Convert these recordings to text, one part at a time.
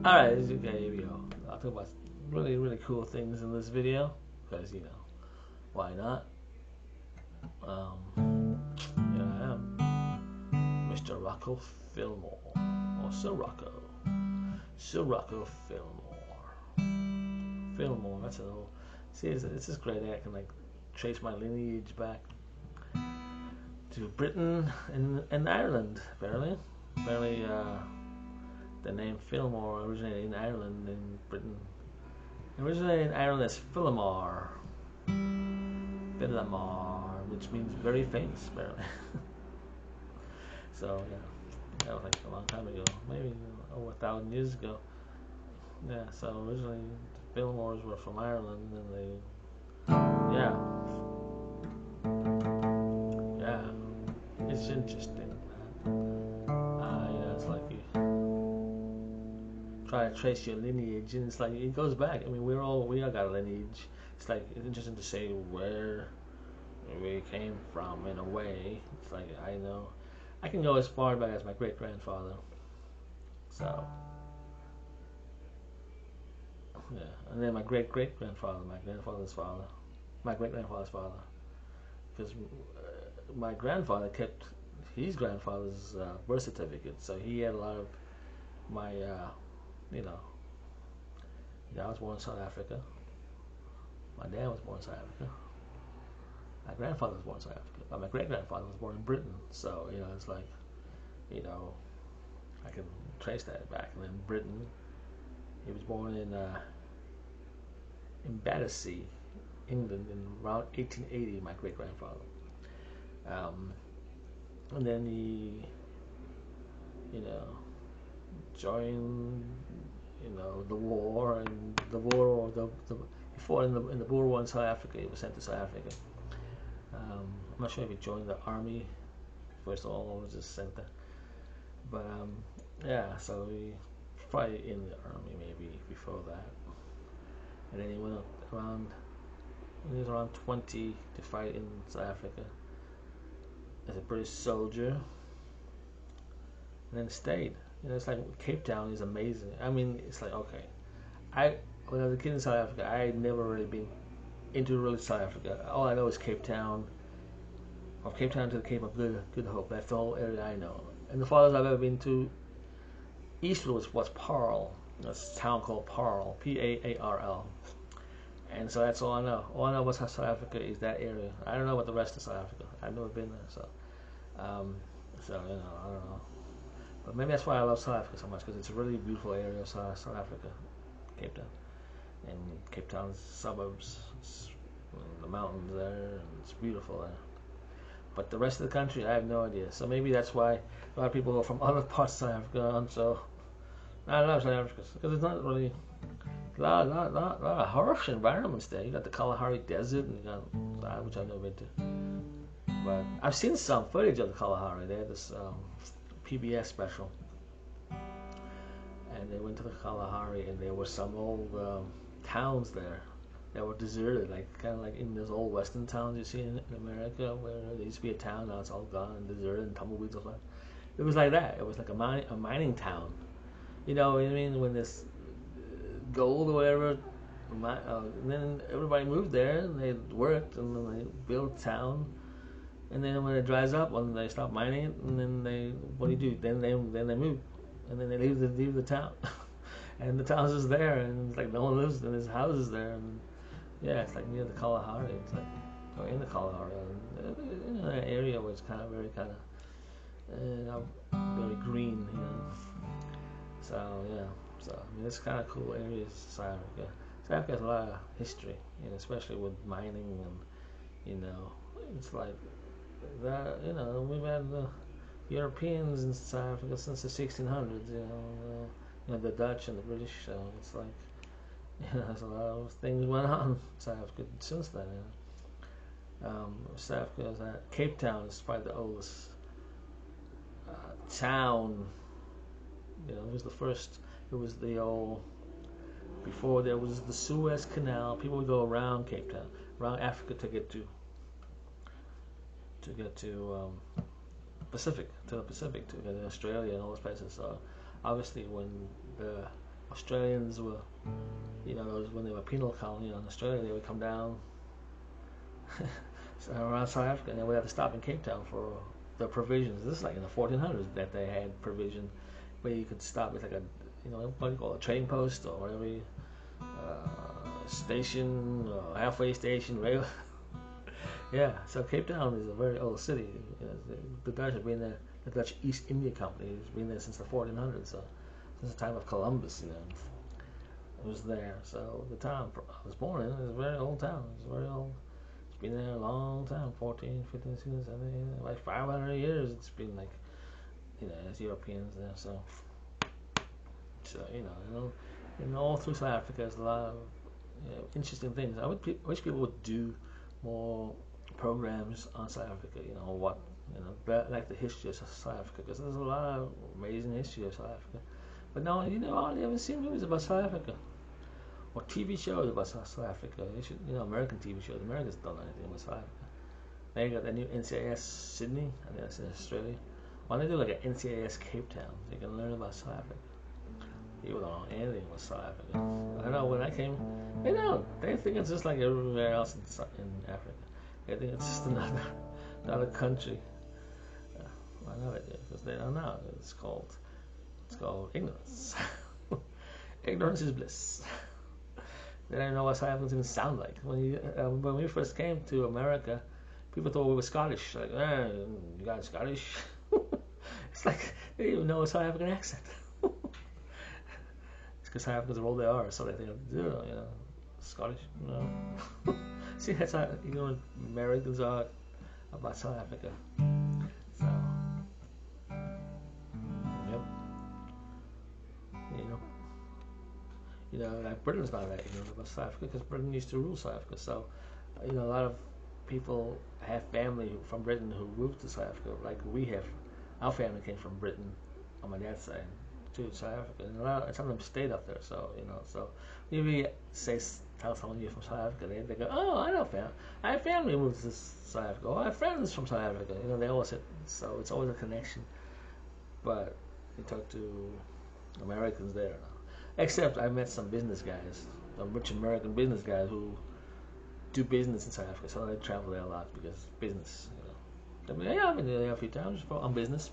Alright, okay, here we go. I'll talk about really, really cool things in this video, because, why not? Here I am, Mr. Rocco Fillmore, or Sir Rocco. Sir Rocco Fillmore. Fillmore, that's a whole... See, it's just great that I can, trace my lineage back to Britain and Ireland, apparently. Apparently, the name Fillmore originated in Ireland and Britain. It originated in Ireland as Philomar. Philomar, which means very famous, apparently. So, yeah, that was a long time ago, maybe over 1,000 years ago. Yeah, so originally the Fillmores were from Ireland, and yeah, it's interesting. It's like you try to trace your lineage, and it's like it goes back. I mean, we all got a lineage. It's like it's interesting to say where we came from in a way. It's like I know I can go as far back as my great grandfather. So yeah, and then my great great grandfather, my grandfather's father, my great grandfather's father, because my grandfather kept his grandfather's birth certificate, so he had a lot of my, I was born in South Africa. My dad was born in South Africa. My grandfather was born in South Africa, but my great grandfather was born in Britain. So it's like, I can trace that back. And then Britain, he was born in Battersea, England, in around 1880. My great grandfather. And then he, joined, the war, and the war, he fought in the Boer War in South Africa. He was sent to South Africa. I'm not sure if he joined the army first of all, or was just sent there. But yeah, so he probably in the army maybe before that. And then he went around. He was around 20 to fight in South Africa as a British soldier, and then stayed. It's like Cape Town is amazing. I mean, it's like, okay, when I was a kid in South Africa, I had never really been into really South Africa. All I know is Cape Town, from Cape Town to the Cape of Good Hope. That's the whole area I know. And the farthest I've ever been to eastward was Paarl. That's a town called Paarl, Paarl. And so that's all I know. All I know about South Africa is that area. I don't know about the rest of South Africa. I've never been there, so I don't know. But maybe that's why I love South Africa so much, because it's a really beautiful area of South Africa, Cape Town. And Cape Town's suburbs, the mountains there, and it's beautiful there. But the rest of the country, I have no idea. So maybe that's why a lot of people go from other parts of South Africa on. So I love South Africa because it's not really a lot of harsh environments there. You got the Kalahari Desert, and you got which I've never been to. But I've seen some footage of the Kalahari. They had this PBS special, and they went to the Kalahari, and there were some old towns there that were deserted, kind of like in those old western towns you see in America, where there used to be a town, now it's all gone and deserted and tumbleweeds and stuff. It was like that. It was like a mining town. You know what I mean? When this gold or whatever, and then everybody moved there, and they worked, and then they built a town. And then when it dries up, when they stop mining it, and then what do you do? Then they move, and then they leave the town, and the town's just there, and it's like no one lives, and there's houses there, and yeah, it's like near the Kalahari. It's like, or in the Kalahari, in an area where it's very very green, So yeah, I mean it's kind of cool areas. South Africa. South Africa has a lot of history, especially with mining, and it's like that. We've had the Europeans in South Africa since the 1600s. The Dutch and the British. So it's like. There's a lot of things went on in South Africa since then. South Africa, Cape Town is probably the oldest town. It was the first. It was the old. Before there was the Suez Canal. People would go around Cape Town, around Africa to get to Pacific, to the Pacific, to get to Australia and all those places. So obviously when the Australians were, those when they were penal colony in Australia, they would come down around South Africa, and they would have to stop in Cape Town for the provisions. This is like in the 1400s that they had provision where you could stop. It's like a, what do you call it, a trading post or whatever, station, halfway station, rail. Yeah, so Cape Town is a very old city. The Dutch have been there. The Dutch East India Company has been there since the 1400s. So since the time of Columbus, it was there. So the town I was born in is a very old town. It's very old. It's been there a long time, 14, 15, 16, 17, like 500 years. It's been like, as Europeans there. So all through South Africa, there's a lot of interesting things. I wish people would do more programs on South Africa. Like the history of South Africa, because there's a lot of amazing history of South Africa. But no, I haven't seen movies about South Africa or TV shows about South Africa. They should, American TV shows. Americans don't know anything about South Africa. They got that new NCIS Sydney. I think that's in Australia. Why don't they do like an NCIS Cape Town? So you can learn about South Africa. People don't know anything about South Africa. I know when I came, they don't. They think it's just like everywhere else in Africa. They think it's just another country. I know they do, because they don't know. It's called ignorance. Ignorance is bliss. They don't know what South Africans even sound like. When we first came to America, people thought we were Scottish. Like, you guys Scottish? It's like they didn't even know a South African accent. It's because South Africans are all they are, so they think, Scottish. See, that's how Americans are about South Africa. So, yep. Like Britain's not that ignorant about South Africa, because Britain used to rule South Africa. So, a lot of people have family from Britain who moved to South Africa. Like we have, our family came from Britain on my dad's side to South Africa, and some of them stayed up there. So, so when you tell someone you're from South Africa, they go, "Oh, I know family. I have family who moved to South Africa. Oh, I have friends from South Africa." They always say, so it's always a connection. But you talk to Americans there now. Except I met some business guys, some rich American business guys who do business in South Africa, so they travel there a lot because business. I've been there a few times on business.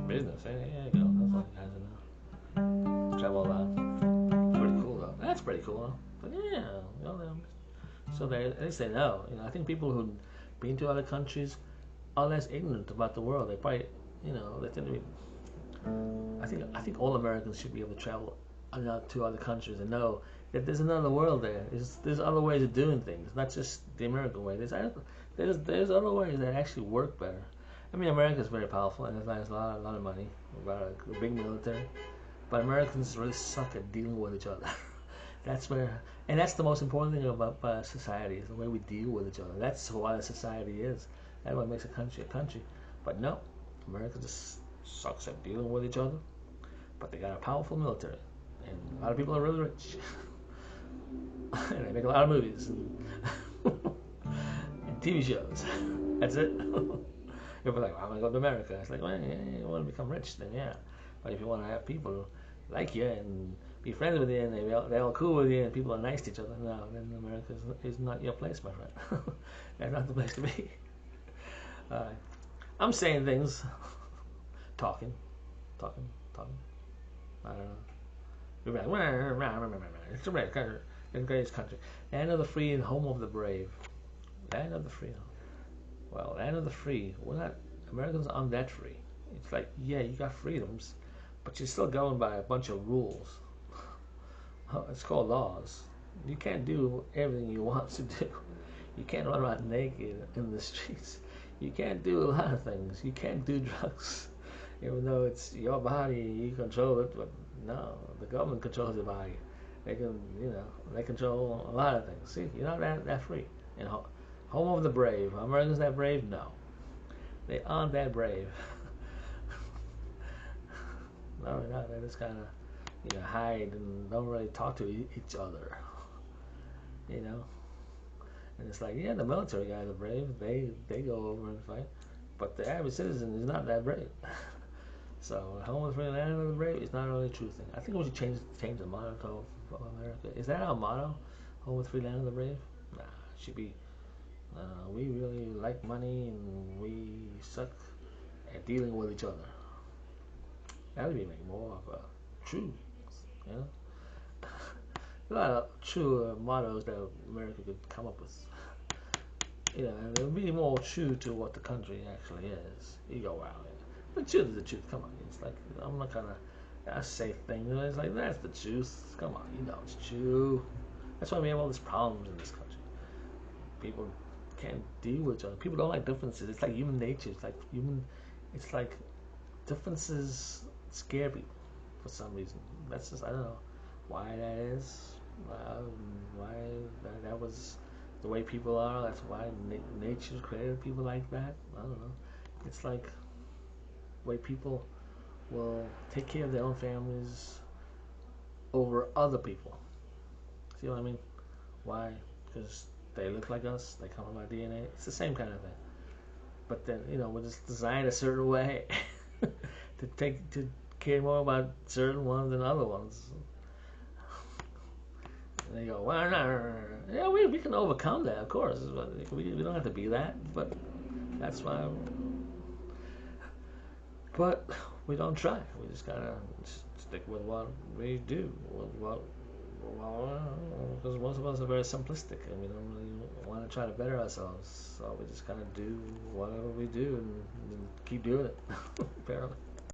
Business, yeah, you go. That's all you guys know. Travel a lot. Pretty cool though. That's pretty cool, huh? But yeah, so at least they know. I think people who've been to other countries are less ignorant about the world. They probably, they tend to be. I think all Americans should be able to travel to other countries and know that there's another world there. There's other ways of doing things, not just the American way. There's other ways that actually work better. I mean, America's very powerful and it has a lot of money, a big military, but Americans really suck at dealing with each other. That's the most important thing about society, is the way we deal with each other. That's what a society is. That's what makes a country a country. But no, America just sucks at dealing with each other. But they got a powerful military, and a lot of people are really rich, and they make a lot of movies and, and TV shows. That's it. People are like, well, I'm gonna go to America. It's like, well, yeah, you want to become rich, then yeah. But if you want to have people like you and be friends with you, and they're all cool with you, and people are nice to each other, no, then America is not your place, my friend. That's not the place to be. I'm saying things, talking. I don't know. You're like, it's a great country. It's a great country. Land of the free and home of the brave. Land of the free. Well, land of the free. Americans aren't that free. It's like, yeah, you got freedoms, but you're still going by a bunch of rules. It's called laws. You can't do everything you want to do. You can't run around naked in the streets. You can't do a lot of things. You can't do drugs. Even though it's your body, you control it, but no, the government controls your body. They control a lot of things. See, you're not that free. Home of the brave. Americans that brave? No. They aren't that brave. No, they're not. They just kind of, hide and don't really talk to each other. And it's like, yeah, the military guys are brave. They go over and fight. But the average citizen is not that brave. So, home of the free, land of the brave is not really a true thing. I think we should change the motto of America. Is that our motto? Home of the free, land of the brave? Nah, it should be. We really like money and we suck at dealing with each other. That would be like more of a true, you know. A lot of true mottos that America could come up with. And it would be more true to what the country actually is. You go, wow, yeah. The truth is the truth. Come on, it's like I'm not gonna say things. It's like that's the truth. Come on, it's true. That's why we have all these problems in this country. People can't deal with each other. People don't like differences. It's like human nature. It's like differences scare people for some reason. That's just I don't know why that is. Why that was the way people are. That's why nature created people like that. I don't know. It's like the way people will take care of their own families over other people. See what I mean? Why? Because they look like us. They come from our DNA. It's the same kind of thing. But then we're just designed a certain way to care more about certain ones than other ones. And they go, well, no. Yeah, we can overcome that, of course. But we don't have to be that. But that's why. But we don't try. We just gotta stick with what we do. Because most of us are very simplistic, and we don't really want to try to better ourselves. So we just kind of do whatever we do and keep doing it. Apparently.